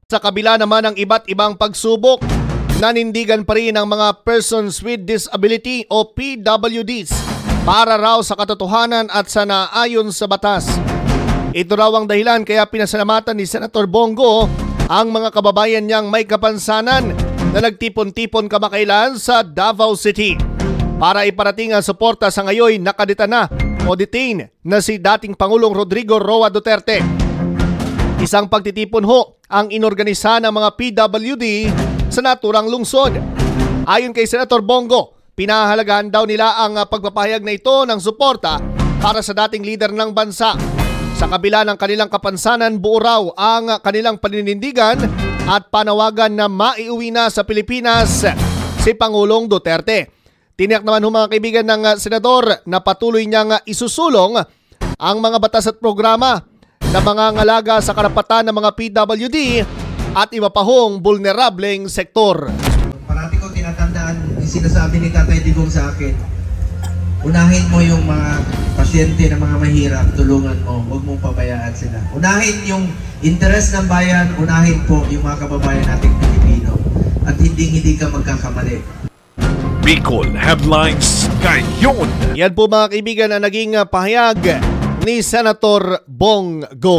Sa kabila naman ng iba't ibang pagsubok, nanindigan pa rin ang mga Persons with Disability o PWDs para raw sa katotohanan at sa naayon sa batas. Ito raw ang dahilan kaya pinasalamatan ni Senator Bongo ang mga kababayan niyang may kapansanan na nagtipon-tipon kamakailan sa Davao City para iparating ang suporta sa ngayon nakadeta na o detain na si dating Pangulong Rodrigo Roa Duterte. Isang pagtitipon ho ang inorganisa ng mga PWD sa naturang lungsod. Ayon kay Senator Bongo, pinahahalagahan daw nila ang pagpapahayag na ito ng suporta para sa dating lider ng bansa. Sa kabila ng kanilang kapansanan, buo raw ang kanilang paninindigan at panawagan na maiuwi na sa Pilipinas si Pangulong Duterte. Tiniyak naman ho mga kaibigan ng senador na patuloy niyang isusulong ang mga batas at programa na mga ngalaga sa karapatan ng mga PWD at iba pa hong vulnerableng sektor. Parati ko tinatandaan yung sinasabi ni Tatay Digong sa akin, unahin mo yung mga pasyente na mga mahirap, tulungan mo, huwag mong pabayaan sila. Unahin yung interes ng bayan, unahin po yung mga kababayan nating Pilipino at hindi ka magkakamali. Bicol Headlines ngayon. Yan po mga kaibigan na naging pahayag ni Senator Bongo.